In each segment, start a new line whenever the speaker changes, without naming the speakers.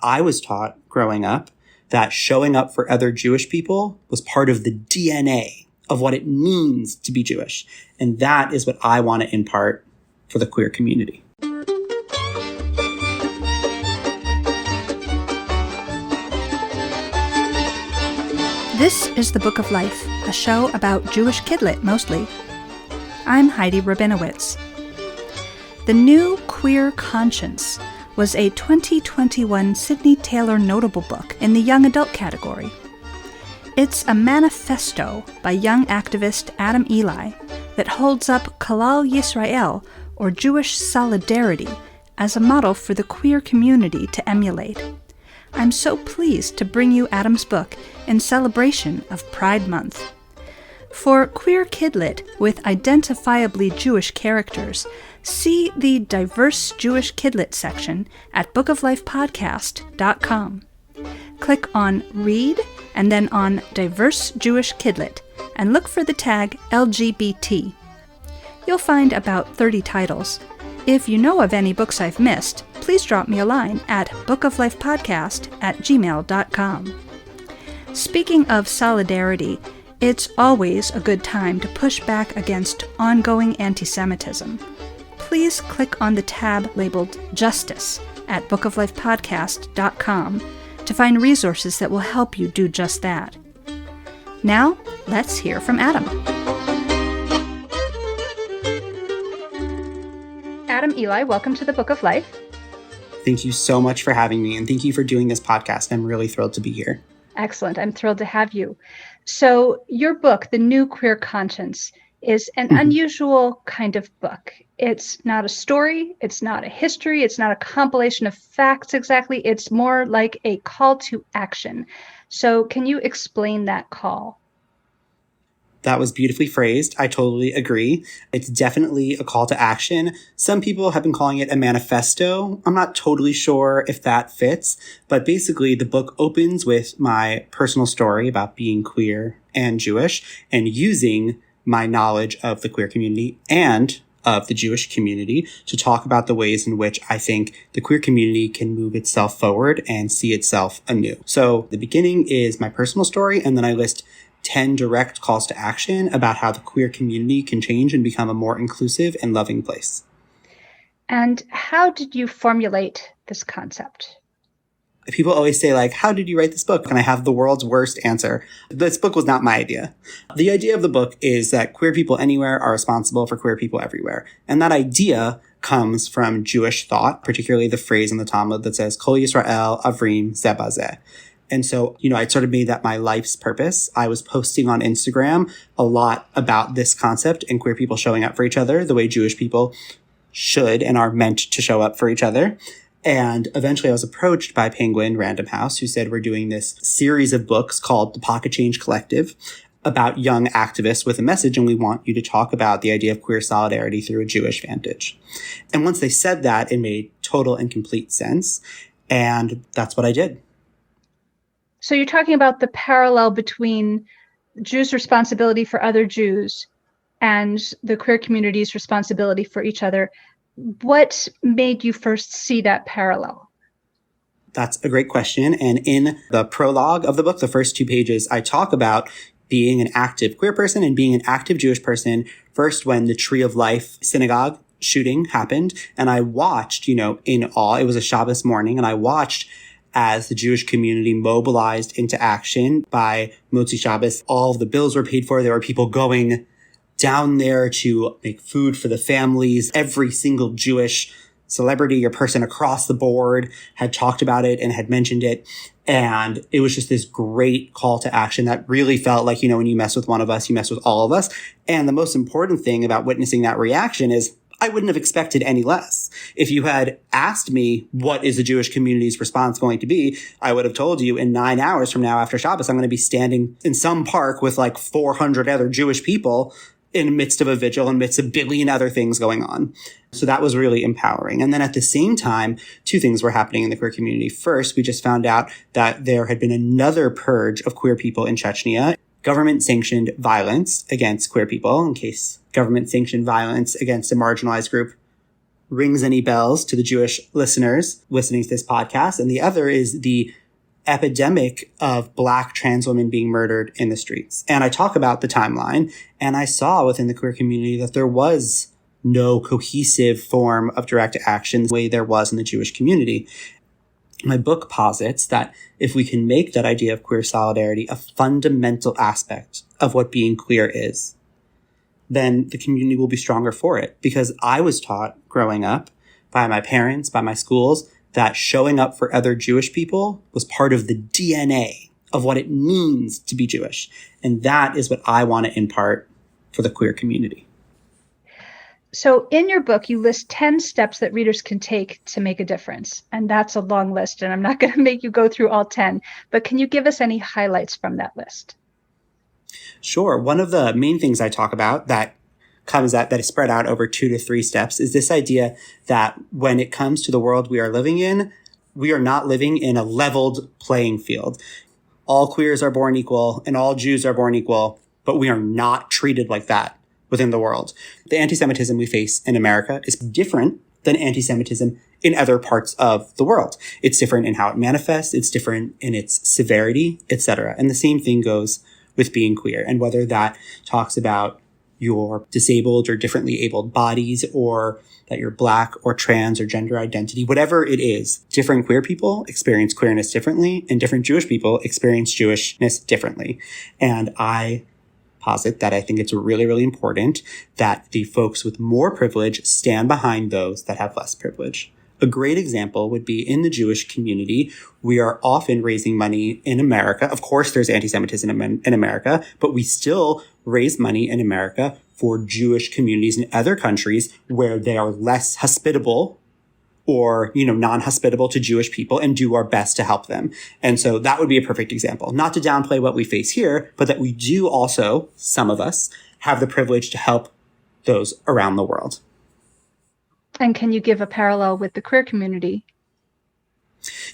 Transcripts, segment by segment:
I was taught growing up that showing up for other Jewish people was part of the DNA of what it means to be Jewish. And that is what I want to impart for the queer community.
This is The Book of Life, a show about Jewish kidlit mostly. I'm Heidi Rabinowitz. The New Queer Conscience was a 2021 Sidney Taylor Notable Book in the young adult category. It's a manifesto by young activist Adam Ely that holds up Kalal Yisrael, or Jewish solidarity, as a model for the queer community to emulate. I'm so pleased to bring you Adam's book in celebration of Pride Month. For queer kidlit with identifiably Jewish characters, see the Diverse Jewish Kidlit section at bookoflifepodcast.com. Click on Read and then on Diverse Jewish Kidlit and look for the tag LGBT. You'll find about 30 titles. If you know of any books I've missed, please drop me a line at bookoflifepodcast@gmail.com. Speaking of solidarity, it's always a good time to push back against ongoing anti-Semitism. Please click on the tab labeled Justice at bookoflifepodcast.com to find resources that will help you do just that. Now, let's hear from Adam. Adam Ely, welcome to the Book of Life.
Thank you so much for having me, and thank you for doing this podcast. I'm really thrilled to be here.
Excellent. I'm thrilled to have you. So your book, The New Queer Conscience, is an unusual kind of book. It's not a story. It's not a history. It's not a compilation of facts exactly. It's more like a call to action. So can you explain that call?
That was beautifully phrased. I totally agree. It's definitely a call to action. Some people have been calling it a manifesto. I'm not totally sure if that fits, but basically the book opens with my personal story about being queer and Jewish and using my knowledge of the queer community and of the Jewish community to talk about the ways in which I think the queer community can move itself forward and see itself anew. So the beginning is my personal story, and then I list 10 direct calls to action about how the queer community can change and become a more inclusive and loving place.
And how did you formulate this concept?
People always say, like, how did you write this book? And I have the world's worst answer. This book was not my idea. The idea of the book is that queer people anywhere are responsible for queer people everywhere. And that idea comes from Jewish thought, particularly the phrase in the Talmud that says, Kol Yisrael Avrim Ze Bazeh. And so, I sort of made that my life's purpose. I was posting on Instagram a lot about this concept and queer people showing up for each other the way Jewish people should and are meant to show up for each other. And eventually I was approached by Penguin Random House, who said, we're doing this series of books called The Pocket Change Collective about young activists with a message, and we want you to talk about the idea of queer solidarity through a Jewish vantage. And once they said that, it made total and complete sense. And that's what I did.
So you're talking about the parallel between Jews' responsibility for other Jews and the queer community's responsibility for each other. What made you first see that parallel?
That's a great question. And in the prologue of the book, the first 2 pages, I talk about being an active queer person and being an active Jewish person first when the Tree of Life synagogue shooting happened. And I watched, in awe. It was a Shabbos morning, and I watched as the Jewish community mobilized into action by Motzi Shabbos. All of the bills were paid for. There were people going down there to make food for the families. Every single Jewish celebrity or person across the board had talked about it and had mentioned it. And it was just this great call to action that really felt like, when you mess with one of us, you mess with all of us. And the most important thing about witnessing that reaction is I wouldn't have expected any less. If you had asked me, what is the Jewish community's response going to be? I would have told you in 9 hours from now after Shabbos, I'm going to be standing in some park with like 400 other Jewish people in the midst of a vigil, in midst of a billion other things going on. So that was really empowering. And then at the same time, 2 things were happening in the queer community. First, we just found out that there had been another purge of queer people in Chechnya. Government-sanctioned violence against queer people, in case government-sanctioned violence against a marginalized group rings any bells to the Jewish listeners listening to this podcast. And the other is the epidemic of Black trans women being murdered in the streets. And I talk about the timeline, and I saw within the queer community that there was no cohesive form of direct action the way there was in the Jewish community. My book posits that if we can make that idea of queer solidarity a fundamental aspect of what being queer is, then the community will be stronger for it. Because I was taught growing up by my parents, by my schools, that showing up for other Jewish people was part of the DNA of what it means to be Jewish. And that is what I want to impart for the queer community.
So in your book, you list 10 steps that readers can take to make a difference. And that's a long list, and I'm not going to make you go through all 10, but can you give us any highlights from that list?
Sure. One of the main things I talk about that is spread out over 2 to 3 steps is this idea that when it comes to the world we are living in, we are not living in a leveled playing field. All queers are born equal and all Jews are born equal, but we are not treated like that within the world. The anti-Semitism we face in America is different than anti-Semitism in other parts of the world. It's different in how it manifests. It's different in its severity, etc. And the same thing goes with being queer. And whether that talks about your disabled or differently abled bodies, or that you're Black or trans or gender identity, whatever it is, different queer people experience queerness differently, and different Jewish people experience Jewishness differently. And I posit that I think it's really, really important that the folks with more privilege stand behind those that have less privilege. A great example would be in the Jewish community. We are often raising money in America. Of course, there's anti-Semitism in America, but we still raise money in America for Jewish communities in other countries where they are less hospitable or, non-hospitable to Jewish people, and do our best to help them. And so that would be a perfect example. Not to downplay what we face here, but that we do also, some of us, have the privilege to help those around the world.
And can you give a parallel with the queer community?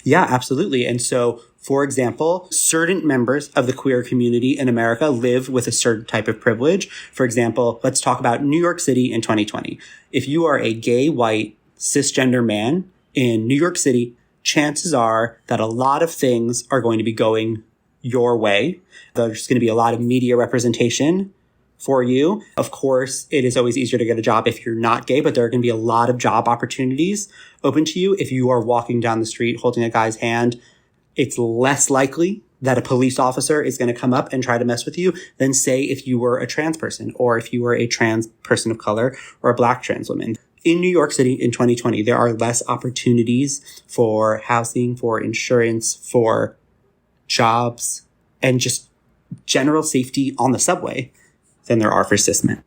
Yeah, absolutely. And so, for example, certain members of the queer community in America live with a certain type of privilege. For example, let's talk about New York City in 2020. If you are a gay, white, cisgender man in New York City, chances are that a lot of things are going to be going your way. There's going to be a lot of media representation for you. Of course, it is always easier to get a job if you're not gay, but there are going to be a lot of job opportunities open to you. If you are walking down the street holding a guy's hand, it's less likely that a police officer is going to come up and try to mess with you than, say, if you were a trans person, or if you were a trans person of color, or a Black trans woman. In New York City in 2020, there are less opportunities for housing, for insurance, for jobs, and just general safety on the subway than there are for cis men.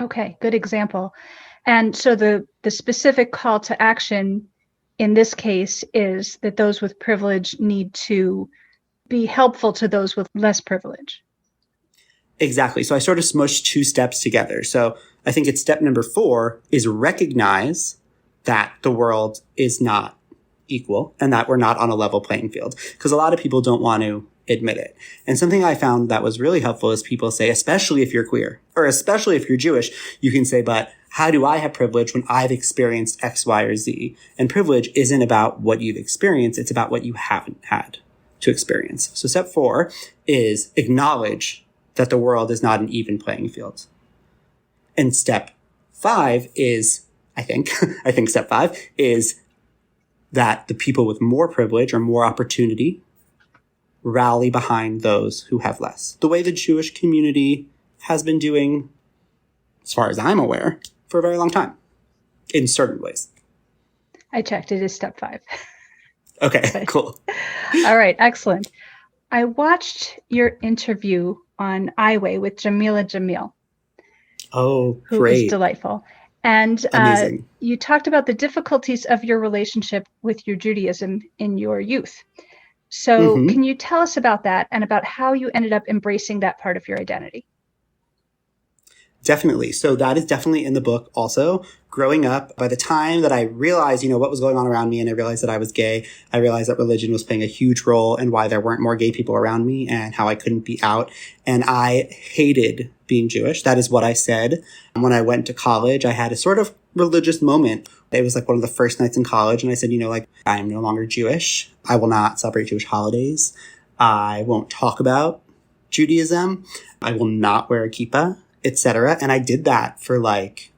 Okay, good example. And so the specific call to action in this case is that those with privilege need to be helpful to those with less privilege.
Exactly. So I sort of smushed 2 steps together. So I think it's step number 4 is recognize that the world is not equal and that we're not on a level playing field, because a lot of people don't want to admit it. And something I found that was really helpful is people say, especially if you're queer or especially if you're Jewish, you can say, but how do I have privilege when I've experienced X, Y, or Z? And privilege isn't about what you've experienced. It's about what you haven't had to experience. So step 4 is acknowledge that the world is not an even playing field. And step 5 is, I think step 5 is that the people with more privilege or more opportunity rally behind those who have less. The way the Jewish community has been doing, as far as I'm aware, for a very long time, in certain ways.
I checked. It is step 5.
Okay, cool.
All right, excellent. I watched your interview on iWay with Jamila Jamil.
Oh,
who
great.
is delightful. And you talked about the difficulties of your relationship with your Judaism in your youth. So can you tell us about that and about how you ended up embracing that part of your identity?
Definitely. So that is definitely in the book also. Growing up, by the time that I realized, what was going on around me and I realized that I was gay, I realized that religion was playing a huge role in why there weren't more gay people around me and how I couldn't be out. And I hated being Jewish. That is what I said. When I went to college, I had a sort of religious moment. It was like one of the first nights in college. And I said, I am no longer Jewish. I will not celebrate Jewish holidays. I won't talk about Judaism. I will not wear a kippah, etc. And I did that for like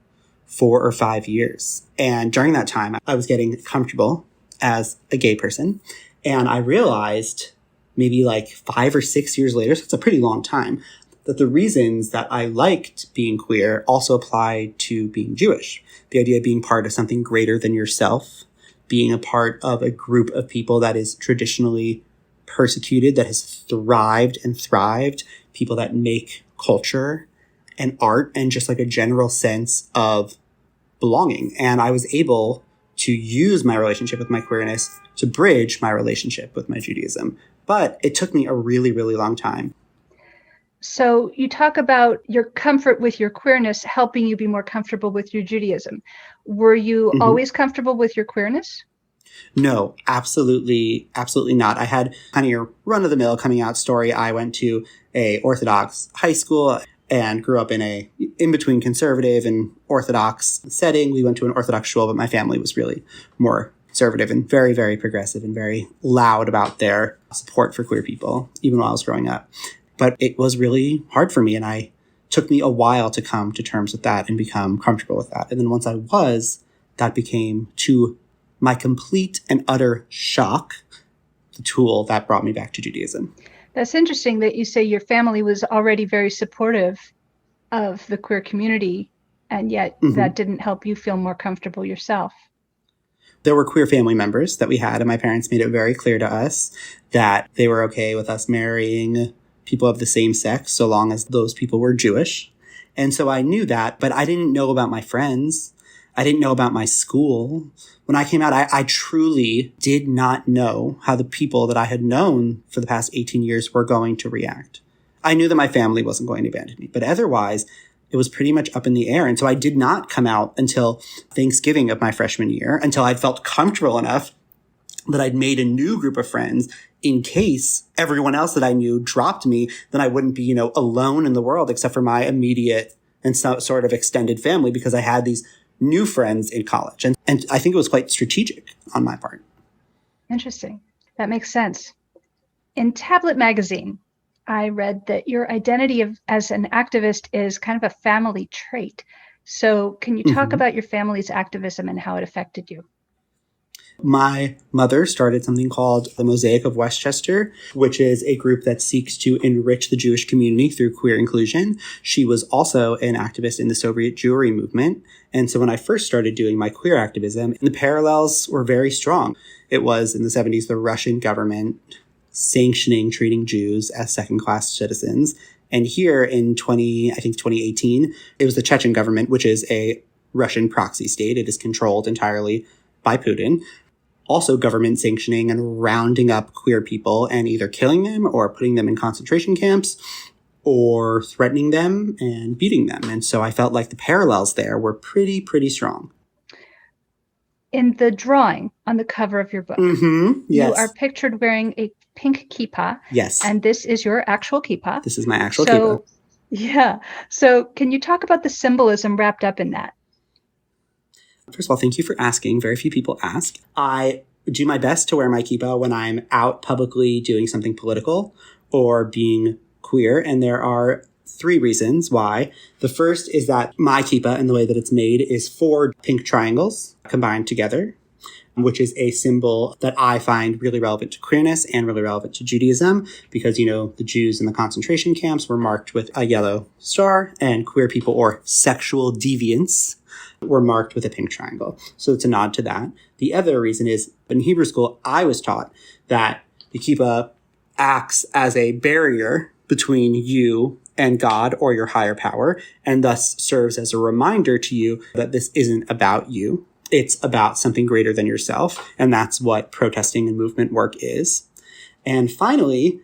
4 or 5 years. And during that time, I was getting comfortable as a gay person. And I realized maybe like 5 or 6 years later, so it's a pretty long time, that the reasons that I liked being queer also applied to being Jewish. The idea of being part of something greater than yourself, being a part of a group of people that is traditionally persecuted, that has thrived and thrived, people that make culture and art and just like a general sense of belonging. And I was able to use my relationship with my queerness to bridge my relationship with my Judaism. But it took me a really, really long time.
So you talk about your comfort with your queerness helping you be more comfortable with your Judaism. Were you always comfortable with your queerness?
No, absolutely, absolutely not. I had kind of your run-of-the-mill coming out story. I went to a Orthodox high school and grew up in a in-between conservative and Orthodox setting. We went to an Orthodox shul, but my family was really more conservative and very, very progressive and very loud about their support for queer people, even while I was growing up. But it was really hard for me, and it took me a while to come to terms with that and become comfortable with that. And then once I was, that became, to my complete and utter shock, the tool that brought me back to Judaism.
That's interesting that you say your family was already very supportive of the queer community, and yet that didn't help you feel more comfortable yourself.
There were queer family members that we had, and my parents made it very clear to us that they were okay with us marrying people of the same sex so long as those people were Jewish. And so I knew that, but I didn't know about my friends. I didn't know about my school. When I came out, I truly did not know how the people that I had known for the past 18 years were going to react. I knew that my family wasn't going to abandon me, but otherwise, it was pretty much up in the air. And so I did not come out until Thanksgiving of my freshman year, until I'd felt comfortable enough that I'd made a new group of friends in case everyone else that I knew dropped me, then I wouldn't be, alone in the world except for my immediate and sort of extended family, because I had these new friends in college. And I think it was quite strategic on my part.
Interesting. That makes sense. In Tablet Magazine, I read that your identity as an activist is kind of a family trait. So can you talk about your family's activism and how it affected you?
My mother started something called the Mosaic of Westchester, which is a group that seeks to enrich the Jewish community through queer inclusion. She was also an activist in the Soviet Jewry movement. And so when I first started doing my queer activism, the parallels were very strong. It was in the 70s, the Russian government sanctioning treating Jews as second-class citizens. And here in 2018, it was the Chechen government, which is a Russian proxy state. It is controlled entirely by Putin. Also government sanctioning and rounding up queer people and either killing them or putting them in concentration camps or threatening them and beating them. And so I felt like the parallels there were pretty strong.
In the drawing on the cover of your book,
Yes.
You are pictured wearing a pink kippah.
Yes.
And this is your actual kippah.
This is my actual kippah.
Yeah. So can you talk about the symbolism wrapped up in that?
First of all, thank you for asking. Very few people ask. I do my best to wear my kippah when I'm out publicly doing something political or being queer. And there are 3 reasons why. The first is that my kippah and the way that it's made is 4 pink triangles combined together, which is a symbol that I find really relevant to queerness and really relevant to Judaism because, the Jews in the concentration camps were marked with a yellow star and queer people or sexual deviants were marked with a pink triangle. So it's a nod to that. The other reason is in Hebrew school, I was taught that the kippah acts as a barrier between you and God or your higher power, and thus serves as a reminder to you that this isn't about you. It's about something greater than yourself. And that's what protesting and movement work is. And finally,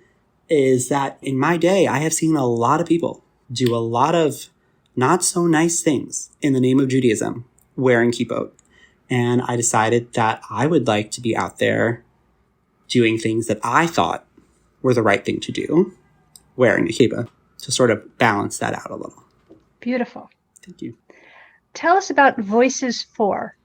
is that in my day, I have seen a lot of people do a lot of not so nice things in the name of Judaism wearing kippot. And I decided that I would like to be out there doing things that I thought were the right thing to do, wearing a kippah, to sort of balance that out a little.
Beautiful.
Thank you.
Tell us about Voices For.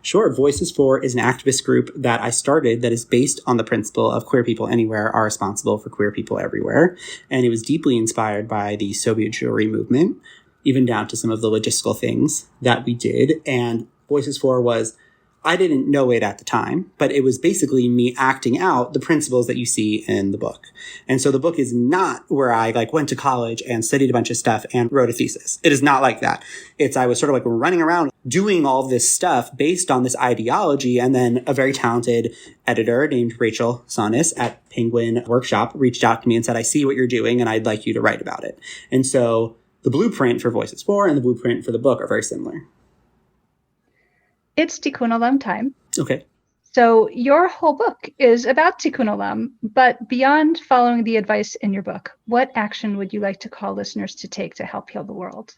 Sure. Voices For is an activist group that I started that is based on the principle of queer people anywhere are responsible for queer people everywhere. And it was deeply inspired by the Soviet Jewry movement, even down to some of the logistical things that we did. And Voices For was, I didn't know it at the time, but it was basically me acting out the principles that you see in the book. And so the book is not where I went to college and studied a bunch of stuff and wrote a thesis. It is not like that. I was sort of running around doing all this stuff based on this ideology. And then a very talented editor named Rachel Sonis at Penguin Workshop reached out to me and said, I see what you're doing and I'd like you to write about it. And so the blueprint for Voices For and the blueprint for the book are very similar.
It's Tikkun Olam time.
Okay.
So your whole book is about Tikkun Olam, but beyond following the advice in your book, what action would you like to call listeners to take to help heal the world?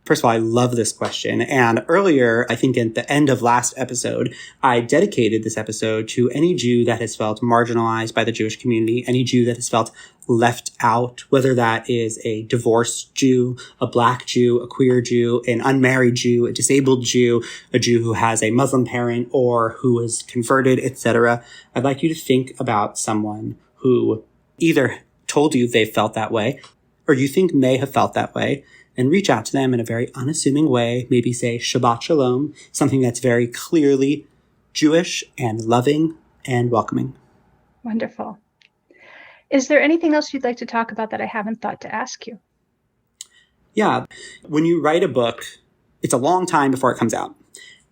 First of all, I love this question. And earlier, I think at the end of last episode, I dedicated this episode to any Jew that has felt marginalized by the Jewish community, any Jew that has felt left out, whether that is a divorced Jew, a Black Jew, a queer Jew, an unmarried Jew, a disabled Jew, a Jew who has a Muslim parent or who is converted, etc. I'd like you to think about someone who either told you they felt that way or you think may have felt that way, and reach out to them in a very unassuming way, maybe say Shabbat Shalom, something that's very clearly Jewish and loving and welcoming.
Wonderful. Is there anything else you'd like to talk about that I haven't thought to ask you?
Yeah. When you write a book, it's a long time before it comes out.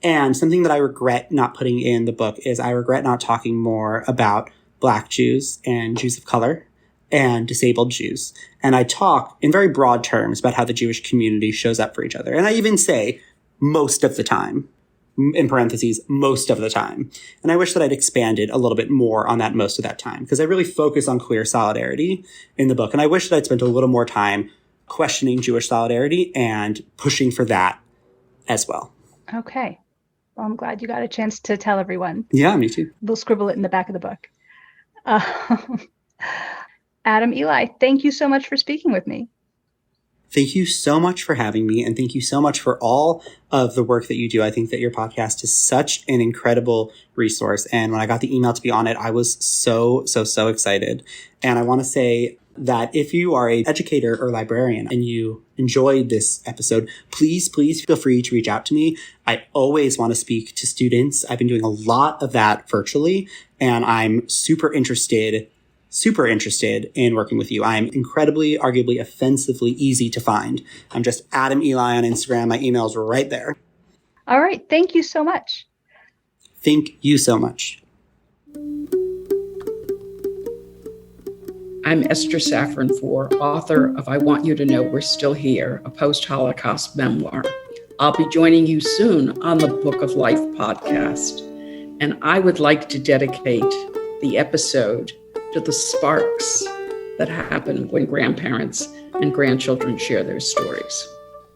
And something that I regret not putting in the book is I regret not talking more about Black Jews and Jews of color and disabled Jews. And I talk in very broad terms about how the Jewish community shows up for each other. And I even say most of the time, in parentheses, most of the time. And I wish that I'd expanded a little bit more on that most of that time, because I really focus on queer solidarity in the book. And I wish that I'd spent a little more time questioning Jewish solidarity and pushing for that as well.
Okay. Well, I'm glad you got a chance to tell everyone.
Yeah, me too.
We'll scribble it in the back of the book. Adam Ely, thank you so much for speaking with me.
Thank you so much for having me, and thank you so much for all of the work that you do. I think that your podcast is such an incredible resource, and when I got the email to be on it, I was so excited. And I want to say that if you are an educator or librarian and you enjoyed this episode, please feel free to reach out to me. I always want to speak to students. I've been doing a lot of that virtually, and I'm super interested in working with you. I'm incredibly, arguably offensively easy to find. I'm just Adam Ely on Instagram. My email's right there.
All right. Thank you so much.
Thank you so much.
I'm Esther Safran Foer, author of I Want You to Know We're Still Here, a post-Holocaust memoir. I'll be joining you soon on the Book of Life podcast. And I would like to dedicate the episode to the sparks that happen when grandparents and grandchildren share their stories.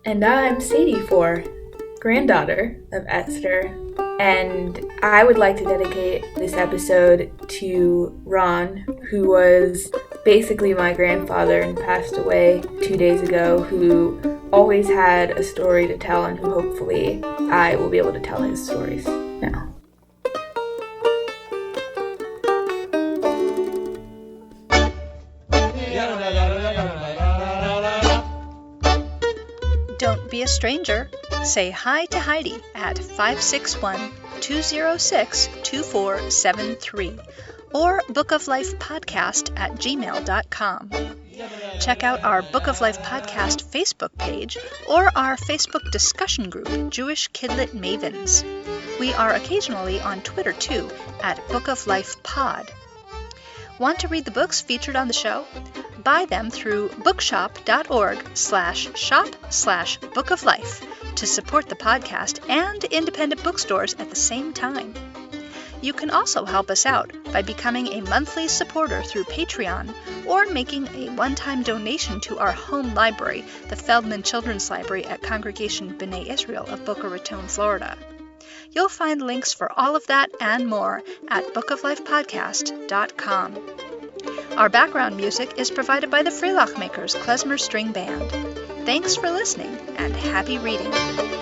And I'm Sadie Foer, granddaughter of Esther, and I would like to dedicate this episode to Ron, who was basically my grandfather and passed away 2 days ago, who always had a story to tell and who hopefully I will be able to tell his stories now.
Don't be a stranger. Say hi to Heidi at 561-206-2473 or bookoflifepodcast@gmail.com. Check out our Book of Life Podcast Facebook page or our Facebook discussion group, Jewish Kidlit Mavens. We are occasionally on Twitter too, at Book of Life Pod. Want to read the books featured on the show? Buy them through bookshop.org/shop/bookoflife to support the podcast and independent bookstores at the same time. You can also help us out by becoming a monthly supporter through Patreon or making a one-time donation to our home library, the Feldman Children's Library at Congregation B'nai Israel of Boca Raton, Florida. You'll find links for all of that and more at bookoflifepodcast.com. Our background music is provided by the Freelach Makers Klezmer String Band. Thanks for listening and happy reading.